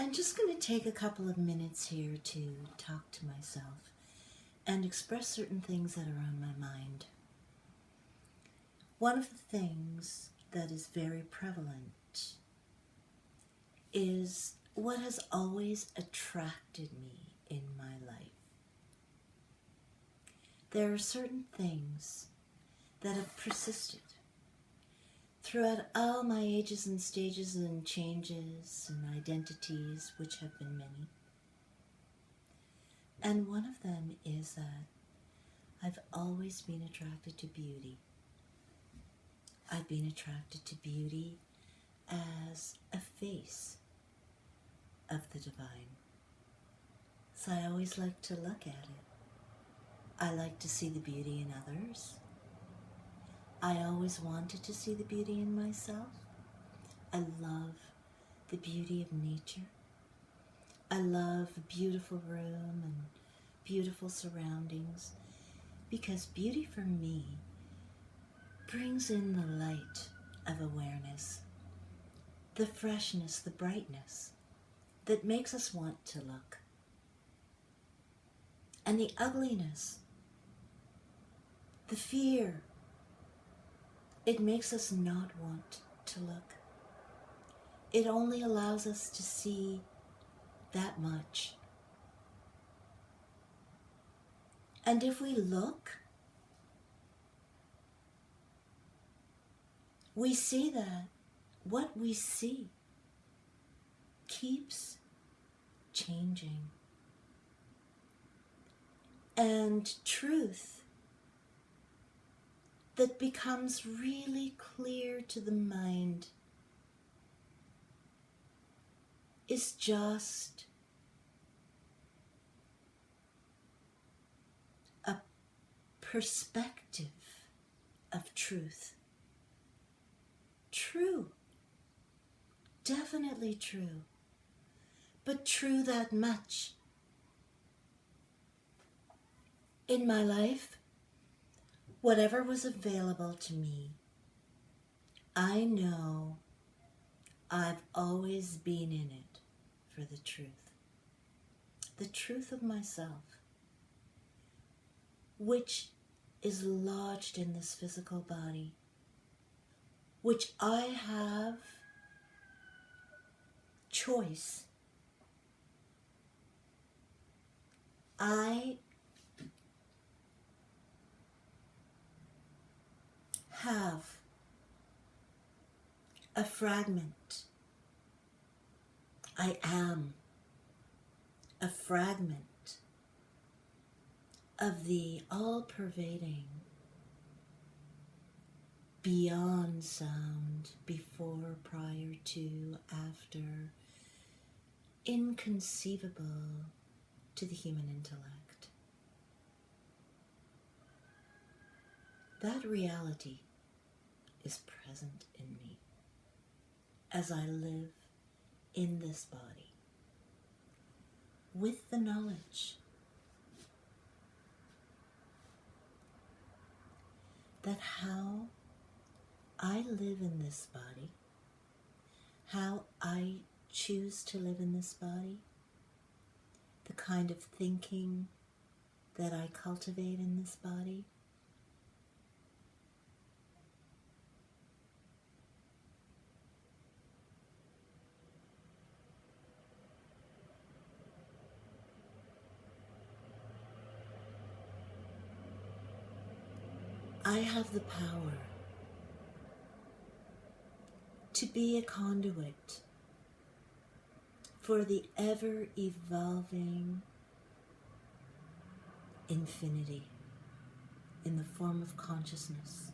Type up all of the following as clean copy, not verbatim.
I'm just going to take a couple of minutes here to talk to myself and express certain things that are on my mind. One of the things that is very prevalent is what has always attracted me in my life. There are certain things that have persisted throughout all my ages and stages and changes and identities, which have been many. And one of them is that I've always been attracted to beauty. I've been attracted to beauty as a face of the divine. So I always like to look at it. I like to see the beauty in others. I always wanted to see the beauty in myself. I love the beauty of nature. I love a beautiful room and beautiful surroundings, because beauty for me brings in the light of awareness, the freshness, the brightness that makes us want to look. And the ugliness, the fear, it makes us not want to look. It only allows us to see that much. And if we look, we see that what we see keeps changing. And truth that becomes really clear to the mind is just a perspective of truth. True, definitely true, but true that much. In my life, whatever was available to me, I know I've always been in it for the truth of myself, which is lodged in this physical body, which I have choice. I have a fragment. I am a fragment of the all-pervading, beyond sound, before, prior to, after, inconceivable to the human intellect. That reality is present in me as I live in this body with the knowledge that how I live in this body, how I choose to live in this body, the kind of thinking that I cultivate in this body, I have the power to be a conduit for the ever-evolving infinity in the form of consciousness,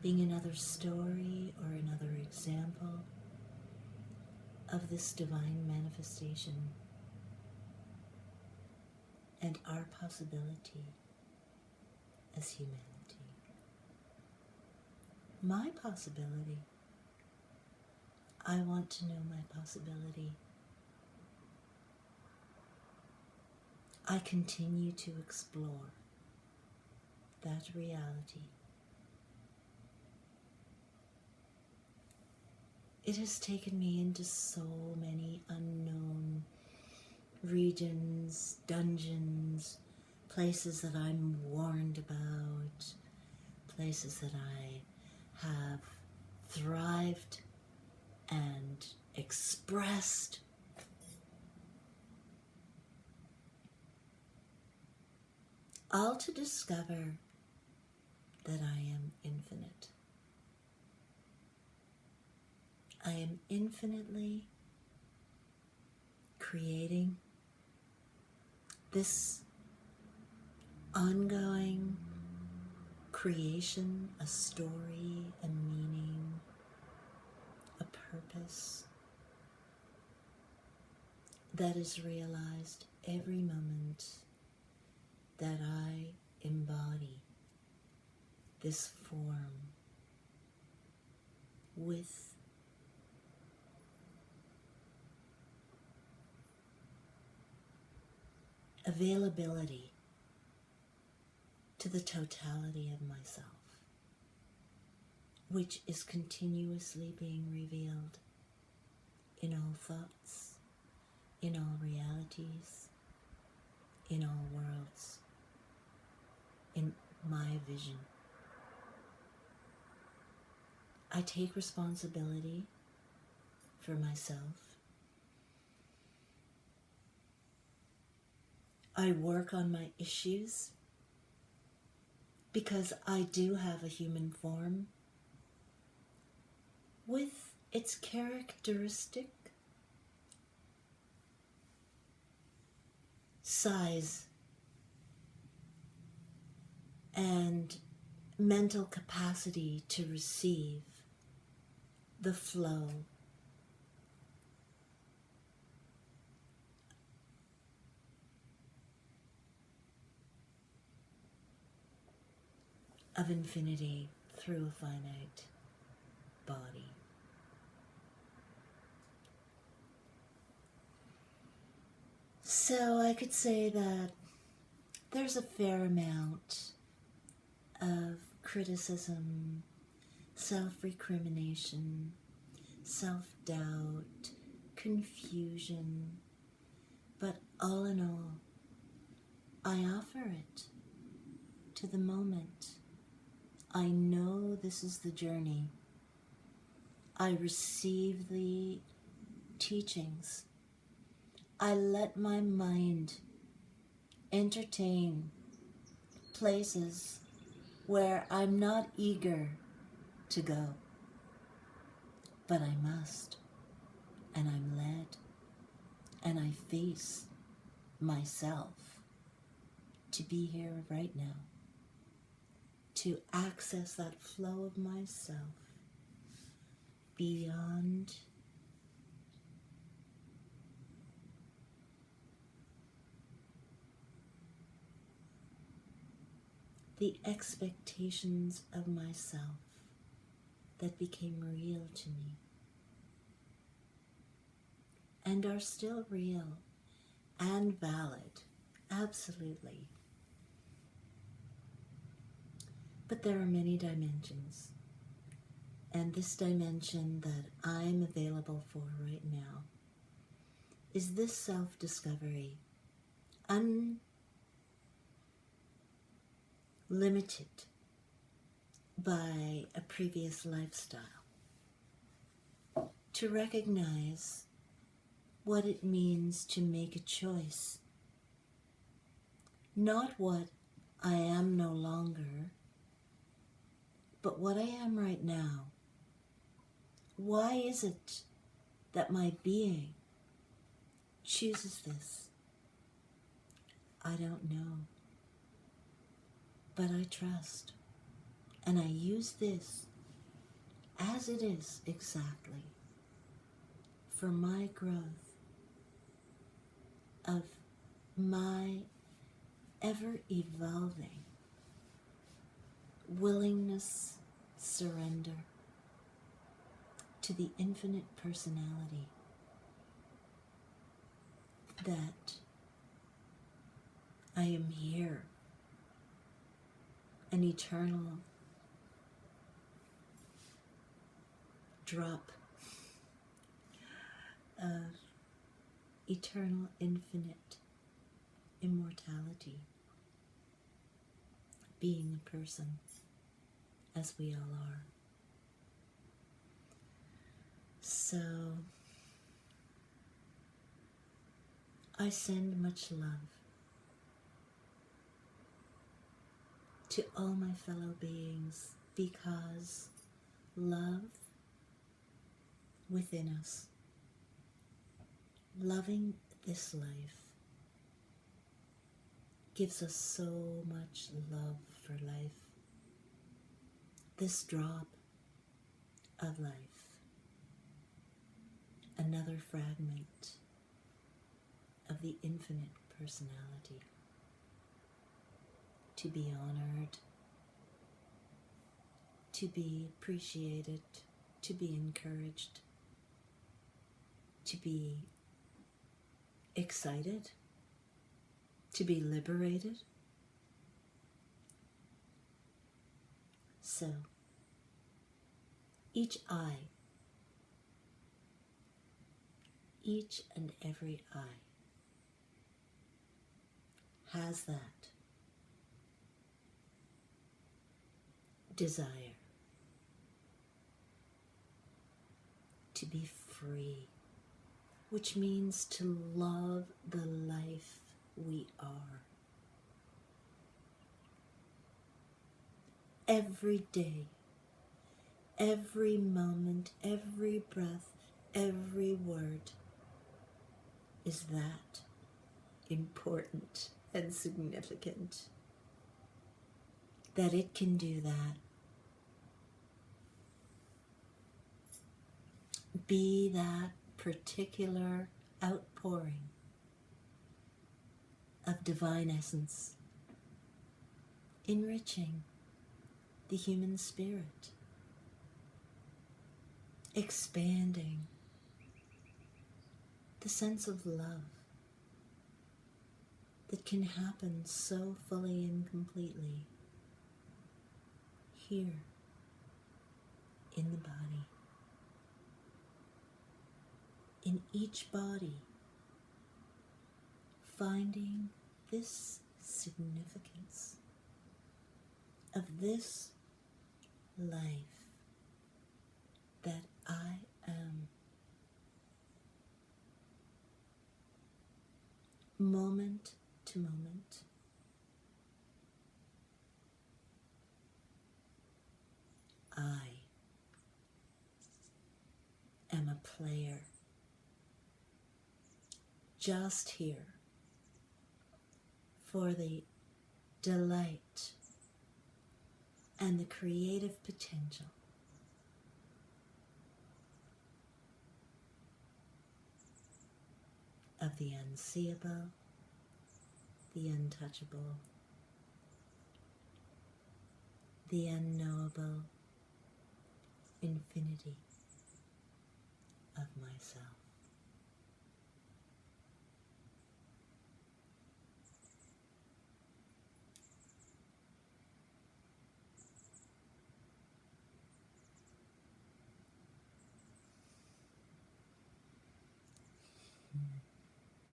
being another story or another example of this divine manifestation and our possibility as humanity. My possibility. I want to know my possibility. I continue to explore that reality. It has taken me into so many unknowns regions, dungeons, places that I'm warned about, places that I have thrived and expressed. All to discover that I am infinite. I am infinitely creating this ongoing creation, a story, a meaning, a purpose that is realized every moment that I embody this form with availability to the totality of myself, which is continuously being revealed in all thoughts, in all realities, in all worlds, in my vision. I take responsibility for myself. I work on my issues because I do have a human form with its characteristic size and mental capacity to receive the flow of infinity through a finite body. So I could say that there's a fair amount of criticism, self-recrimination, self-doubt, confusion, but all in all, I offer it to the moment. I know this is the journey. I receive the teachings. I let my mind entertain places where I'm not eager to go, but I must, and I'm led, and I face myself to be here right now, to access that flow of myself beyond the expectations of myself that became real to me and are still real and valid, absolutely. But there are many dimensions, and this dimension that I'm available for right now is this self-discovery, unlimited by a previous lifestyle, to recognize what it means to make a choice, not what I am no longer, but what I am right now. Why is it that my being chooses this? I don't know, but I trust, and I use this as it is exactly for my growth of my ever-evolving willingness, surrender to the infinite personality that I am here, an eternal drop of eternal, infinite immortality, being a person, as we all are. So, I send much love to all my fellow beings, because love within us, loving this life, gives us so much love for life. This drop of life, another fragment of the infinite personality, to be honored, to be appreciated, to be encouraged, to be excited, to be liberated. So, each eye, each and every eye, has that desire to be free, which means to love the life we are. Every day, every moment, every breath, every word is that important and significant, that it can do that. Be that particular outpouring of divine essence, enriching the human spirit, expanding the sense of love that can happen so fully and completely here in the body. In each body, finding this significance of this life that I am, moment to moment. I am a player, just here for the delight and the creative potential of the unseeable, the untouchable, the unknowable infinity of myself.